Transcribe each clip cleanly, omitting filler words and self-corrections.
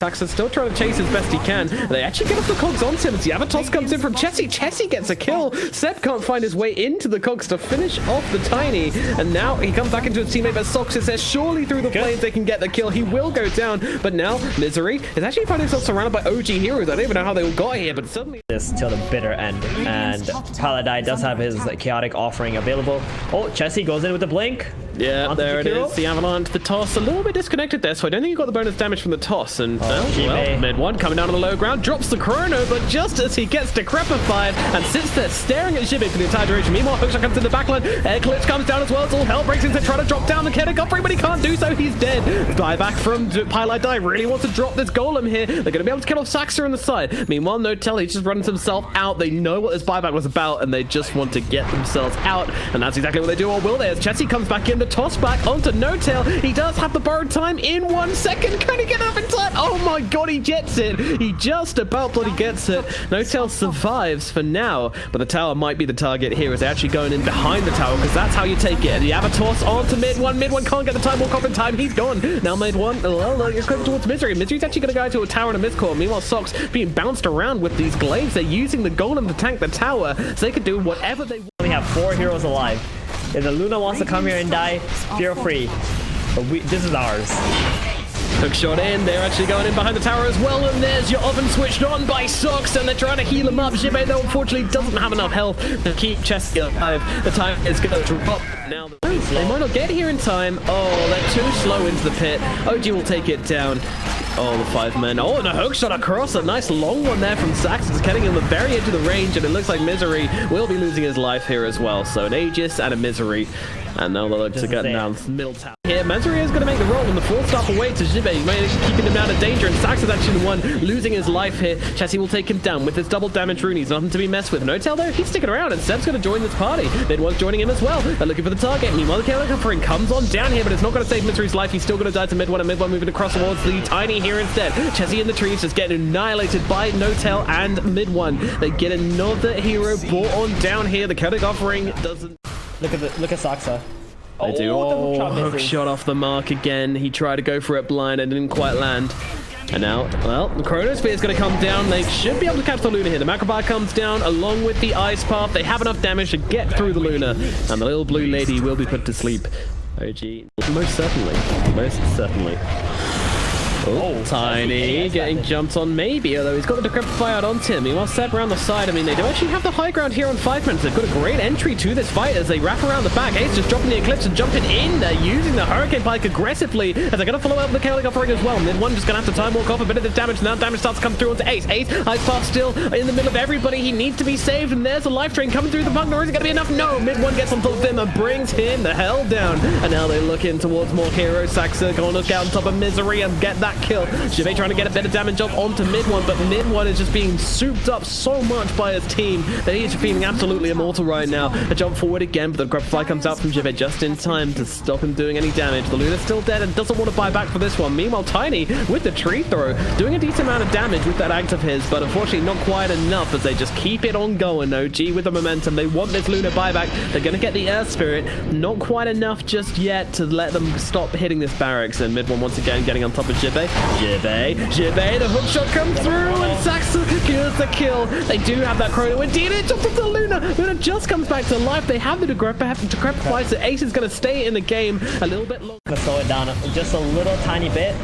Saxon's still trying to chase as best he can. They actually get off the cogs onto him as the Avatos comes in from Chessie. Chessie gets a kill. Seb can't find his way into the cogs to finish off the Tiny. And now he comes back into his teammate, but Sox is there. Surely through the flames they can get the kill. He will go down, but now Misery is actually finding himself surrounded by OG heroes. I don't even know how they all got here, but suddenly... This till the bitter end. And Paladai does have his chaotic offering available. Oh, Chessie goes in with the blink. Yeah, there it is. The Avalanche, the toss, a little bit disconnected there, so I don't think you got the bonus damage from the toss. And well, mid one coming down on the low ground, drops the chrono, but just as he gets decrepified and sits there staring at Jibe for the entire duration. Meanwhile, Hookshot comes in the backline, Eclipse comes down as well, so all hell breaks into trying to drop down the Kedic offering, but he can't do so, he's dead. Buyback from Paladai really wants to drop this golem here. They're going to be able to kill off Saxer on the side. Meanwhile, Notel, he just runs himself out. They know what this buyback was about, and they just want to get themselves out, and that's exactly what they do, or will they? As Chessie comes back in, the toss back onto No-Tail. He does have the borrowed time in 1 second. Can he get up in time? Oh my god, he gets it. He just about bloody gets it. No-Tail survives for now, but the tower might be the target here as they're actually going in behind the tower, because that's how you take it. The Avatos onto mid one. Mid one can't get the time walk off in time. He's gone. Now mid one, well, you're coming towards Misery. Misery's actually going to go to a tower and a miscall. Meanwhile, Sox being bounced around with these glaives. They're using the golem to tank the tower, so they can do whatever they want. We have 4 heroes alive. If the Luna wants to come here and die, feel free. But this is ours. Hook shot in, they're actually going in behind the tower as well, and there's your oven switched on by Sox, and they're trying to heal him up. Jibe, though, unfortunately doesn't have enough health to keep Chessie alive. The time is going to drop now. They might not get here in time. Oh, they're too slow into the pit. OG will take it down. Oh, the 5 men. Oh, and a hook shot across. A nice long one there from Sax. It's getting in the very edge of the range, and it looks like Misery will be losing his life here as well. So an Aegis and a Misery. And now the looks are getting down middle tower. Here, Misery is going to make the roll, and the 4-star away to Jibe, keeping him out of danger, and Sax is actually the one losing his life here. Chessie will take him down with his double damage rune. He's nothing to be messed with. No-Tail though, he's sticking around, and Seb's going to join this party. Mid one's joining him as well. They're looking for the target. Meanwhile, the Chaotic offering comes on down here, but it's not going to save Misery's life. He's still going to die to mid one, and mid one moving across towards the Tiny here instead. Chessie in the trees just getting annihilated by No-Tail and mid one. They get another hero brought on down here. The Chaotic offering doesn't... Look at Saxa. They do. Oh, hook shot off the mark again. He tried to go for it blind and didn't quite land. And now, well, the Chronosphere is going to come down. They should be able to catch the Luna here. The Macrobar comes down along with the Ice Path. They have enough damage to get through the Luna. And the little blue lady will be put to sleep. OG. Most certainly. Most certainly. Oh, Tiny getting jumped on maybe, although he's got the Decrepify out onto him. Meanwhile, Seb around the side. I mean, they do actually have the high ground here on 5 minutes. They've got a great entry to this fight as they wrap around the back. Ace just dropping the Eclipse and jumping in. They're using the Hurricane Pike aggressively as they're going to follow up the Chaotic offering as well. Mid one just going to have to time walk off a bit of the damage. Now damage starts to come through onto Ace. Ace, Ice Path still in the middle of everybody. He needs to be saved, and there's a life train coming through the Pugner. Is it going to be enough? No. Mid one gets on top of him and brings him the hell down. And now they look in towards more heroes. Saxa going to look out on top of Misery and get that kill. Jibe trying to get a bit of damage up onto mid one, but mid one is just being souped up so much by his team that he is feeling absolutely immortal right now. A jump forward again, but the grab fly comes out from Jibe just in time to stop him doing any damage. The Luna's still dead and doesn't want to buy back for this one. Meanwhile, Tiny with the tree throw, doing a decent amount of damage with that act of his, but unfortunately not quite enough as they just keep it on going. OG with the momentum. They want this Luna buyback. They're going to get the Earth Spirit. Not quite enough just yet to let them stop hitting this barracks, and mid one once again getting on top of Jibe. Jibe, the hook shot comes through, and Saxa gets the kill. They do have that chrono. Indeed, it jumps onto Luna. Luna just comes back to life. They have the Decrepify, so Ace is going to stay in the game a little bit longer. Let's slow it down just a little tiny bit.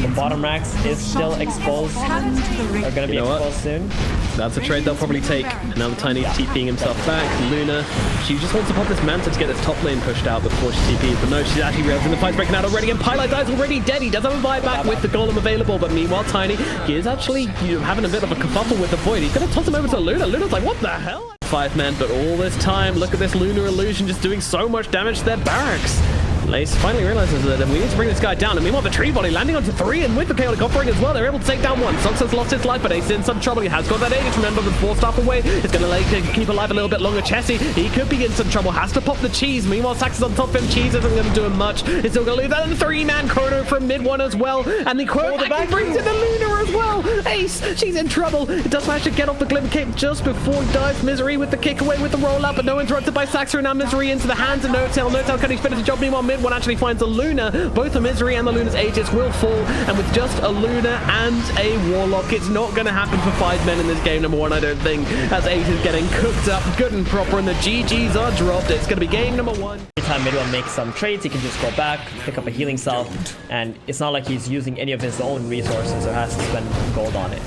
The bottom racks is still exposed. They're going to be exposed soon. That's a trade they'll probably take. And now the Tiny TPing himself back. Luna, she just wants to pop this Manta to get this top lane pushed out before she TPs. But no, she's actually realizing the fight's breaking out already. And Pilot Dive's already dead. He does have a buyback with the Golem available. But meanwhile, Tiny, he is actually having a bit of a kerfuffle with the Void. He's going to toss him over to Luna. Luna's like, what the hell? 5 men, but all this time, look at this Lunar Illusion just doing so much damage to their barracks. Lace finally realizes that we need to bring this guy down, and meanwhile the tree body landing onto 3, and with the Chaotic offering as well, they're able to take down 1. Sox has lost his life, but Ace is in some trouble. He has got that Aegis, remember, with 4-star away. It's going to keep alive a little bit longer. Chessie, he could be in some trouble, has to pop the cheese. Meanwhile, Sax is on top of him. Cheese isn't going to do him much. It's still going to leave that, and the 3-man chrono from mid one as well, and the quote brings in the Lunar as well. Ace, she's in trouble. It does manage to get off the Glimmer Cape just before he dives. Misery with the kick away with the roll up, but no interrupted by Saxer, and now Misery into the hands of No-Tail. No-Tail can he finish the job? Meanwhile, Mid1 actually finds a Luna. Both the Misery and the Luna's Aegis will fall, and with just a Luna and a Warlock, it's not going to happen for 5 men in this game number 1, I don't think, as Ace is getting cooked up good and proper, and the GGs are dropped. It's going to be game number 1. Every time Mid1 makes some trades, he can just go back, pick up a healing cell, and it's not like he's using any of his own resources or has to spend gold on it.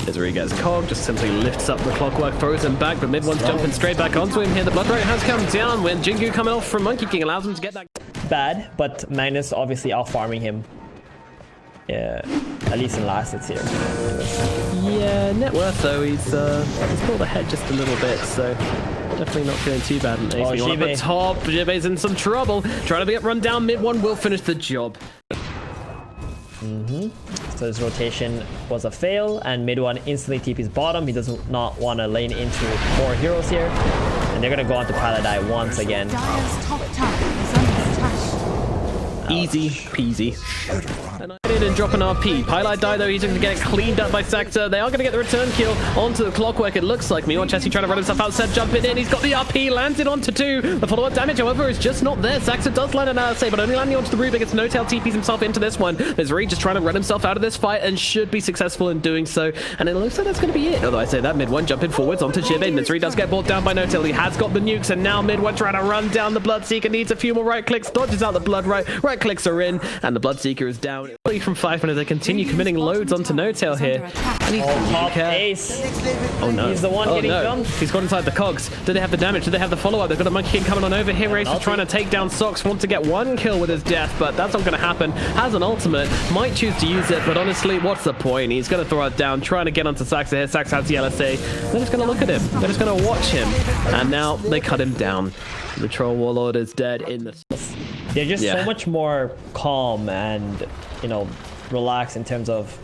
Misery gets Cog, just simply lifts up the Clockwork, throws him back, but Mid1's jumping straight back onto him here. The Blood Rite has come down when Jingu coming off from Monkey King allows him to get that. Bad, but Magnus obviously out-farming him. Yeah, at least in last it's here. Yeah, net worth though, he's pulled ahead just a little bit, so definitely not feeling too bad. And Ace on the top, Jibe's in some trouble, trying to get run down. Mid1 will finish the job. So his rotation was a fail, and Mid1 instantly TP's bottom. He does not want to lane into 4 heroes here, and they're gonna go on to Paladai once again. Easy peasy. And drop an RP. Pylite die though, he's going to get cleaned up by Sector. They are going to get the return kill onto the Clockwork, it looks like. Meanwhile, Chessie trying to run himself out, Seb jumping in. He's got the RP, landed onto 2. The follow-up damage, however, is just not there. Sector does land an LSA, but only landing onto the Rubik. It's No Tail TPs himself into this one. Misery just trying to run himself out of this fight and should be successful in doing so. And it looks like that's going to be it. Although I say that, Mid1 jumping forwards onto Jibe. Misery does get brought down by No Tail. He has got the nukes, and now Mid1 trying to run down the Bloodseeker. Needs a few more right clicks, dodges out the Blood Rite. Right clicks are in, and the Bloodseeker is down. From 5 minutes, they continue committing loads onto No Tail here. Top Ace. Oh no. He's the one getting jumped. He's got inside the cogs. Do they have the damage? Do they have the follow-up? They've got a Monkey King coming on over here. Ace is trying to take down Sox. Wants to get 1 kill with his death, but that's not going to happen. Has an ultimate. Might choose to use it, but honestly, what's the point? He's going to throw it down, trying to get onto Saxa here. Saxa has the LSA. They're just going to look at him. They're just going to watch him. And now they cut him down. The Troll Warlord is dead in the... They're just so much more calm and, you know, relaxed in terms of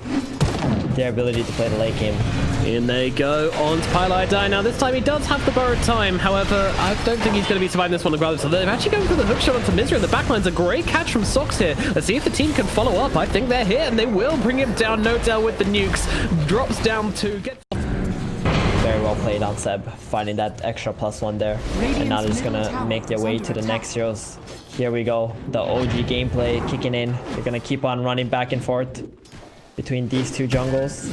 their ability to play the late game. In they go on to Pylite. Now this time he does have the borrowed time, however I don't think he's going to be surviving this one regardless. So they're actually going for the hook shot onto Misery, and the backline's a great catch from Sox here. Let's see if the team can follow up. I think they're here and they will bring him down. No Tail with the nukes, drops down 2, gets... Very well played on Seb, finding that extra +1 there. And now they're just gonna make their way to the next heroes. Here we go, the OG gameplay kicking in. They're gonna keep on running back and forth between these 2 jungles.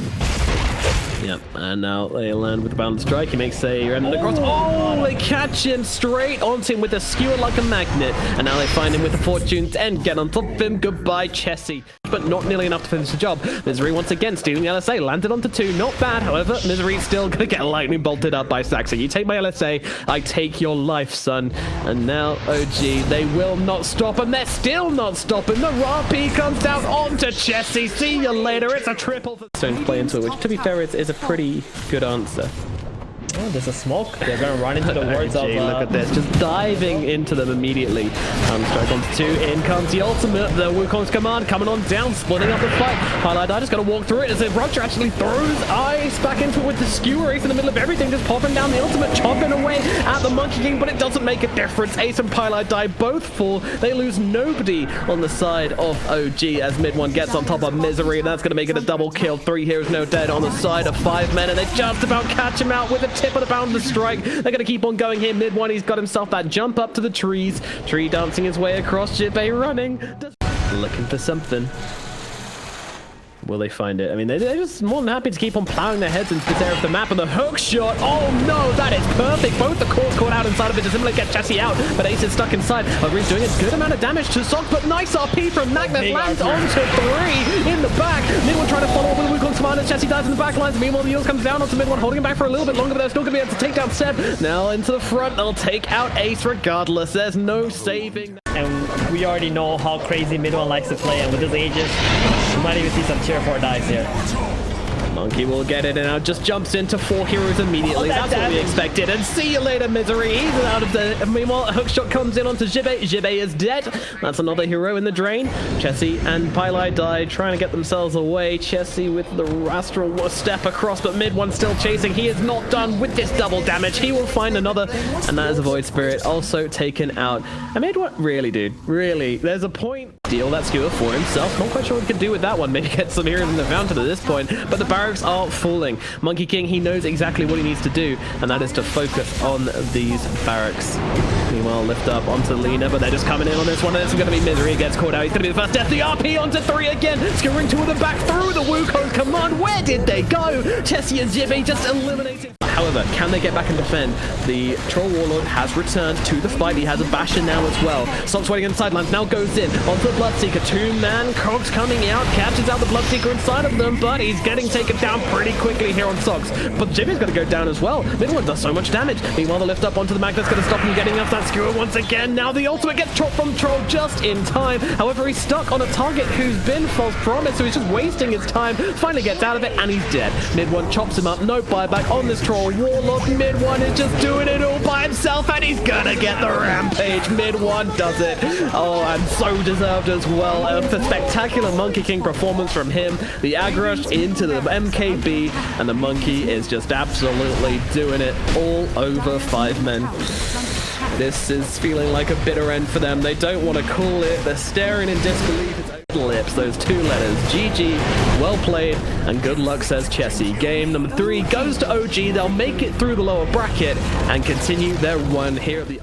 Yep, and now they land with the bound strike. He makes a random across. Oh, they catch him straight onto him with a skewer like a magnet. And now they find him with the Fortune's End. Get on top of him. Goodbye, Chessie. But not nearly enough to finish the job. Misery once again stealing the LSA. Landed onto 2. Not bad. However, Misery's still going to get lightning bolted up by Saxa. You take my LSA, I take your life, son. And now, OG, they will not stop. And they're still not stopping. The RP comes down onto Chessie. See you later. It's a triple for Stone's play into it, which, to be fair, is a pretty good answer. Oh, there's a smoke. They're going to run into the wards of... Look at this. Just diving into them immediately. Strike onto 2. In comes the ultimate. The Wukong's command coming on down, splitting up the fight. Highlight just got to walk through it as if Roger actually throws Ice back into it with the skewer. Ace in the middle of everything, just popping down the ultimate, chopping away at the Monkey King, but it doesn't make a difference. Ace and Pylite both fall. They lose nobody on the side of OG as Mid1 gets on top of Misery, and that's going to make it a double kill. 3 heroes, no dead on the side of 5 men, and they just about catch him out with a tip of the bound to strike. They're going to keep on going here. Mid1, he's got himself that jump up to the trees. Tree dancing his way across. Jibe running. Looking for something. Will they find it? I mean, they're just more than happy to keep on plowing their heads into this area of the map. And the hook shot, oh no, that is perfect. Both the cores caught out inside of it to simply get Chessie out, but Ace is stuck inside. Ogre's doing a good amount of damage to Sox, but nice RP from Magnet lands onto 3 in the back. Mid1 trying to follow up with the Wukong's command as Chessie dies in the back lines. Meanwhile, the Eels comes down onto Mid1, holding him back for a little bit longer, but they're still going to be able to take down Seb. Now into the front, they'll take out Ace regardless. There's no saving. And we already know how crazy Mid1 likes to play, and with his Aegis, we might even see some tier 4 dives here. Monkey will get it and now just jumps into 4 heroes immediately. That's what we expected. And see you later, Misery. He's out of the... Meanwhile, a hookshot comes in onto Jibe. Jibe is dead. That's another hero in the drain. Chessie and Pylite died, trying to get themselves away. Chessie with the astral step across, but Mid1 still chasing. He is not done with this double damage. He will find another, and that is a Void Spirit also taken out. And Mid1, really, dude, really, there's a point... steal that skewer for himself. Not quite sure what he can do with that one. Maybe get some heroes in the fountain at this point. But the barracks are falling. Monkey King, he knows exactly what he needs to do, and that is to focus on these barracks. Meanwhile, lift up onto Lena, but they're just coming in on this one, and it's going to be Misery. He gets caught out. He's going to be the first death. The RP onto 3 again. Skewering 2 of them back through the Wukong command. Where did they go? Chessie and Jibby just eliminated. However, can they get back and defend? The Troll Warlord has returned to the fight. He has a Basher now as well. Sox waiting on the sidelines, now goes in onto the Bloodseeker. 2-man, Cogs coming out, catches out the Bloodseeker inside of them, but he's getting taken down pretty quickly here on Sox. But Jimmy's going to go down as well. MIDONE does so much damage. Meanwhile, the lift up onto the Magnet's going to stop him getting up that skewer once again. Now the ultimate gets dropped from Troll just in time. However, he's stuck on a target who's been false promise, so he's just wasting his time. Finally gets out of it, and he's dead. MID1 chops him up, no buyback on this Troll Warlord. MID1 is just doing it all by himself, and he's gonna get the rampage. MID1 does it. Oh, and so deserved as well. A spectacular Monkey King performance from him. The aggro into the MKB, and the Monkey is just absolutely doing it all over 5 men. This is feeling like a bitter end for them. They don't want to call it. They're staring in disbelief. It's lips, those 2 letters. GG, well played, and good luck, says Chessie. Game number 3 goes to OG. They'll make it through the lower bracket and continue their run here at the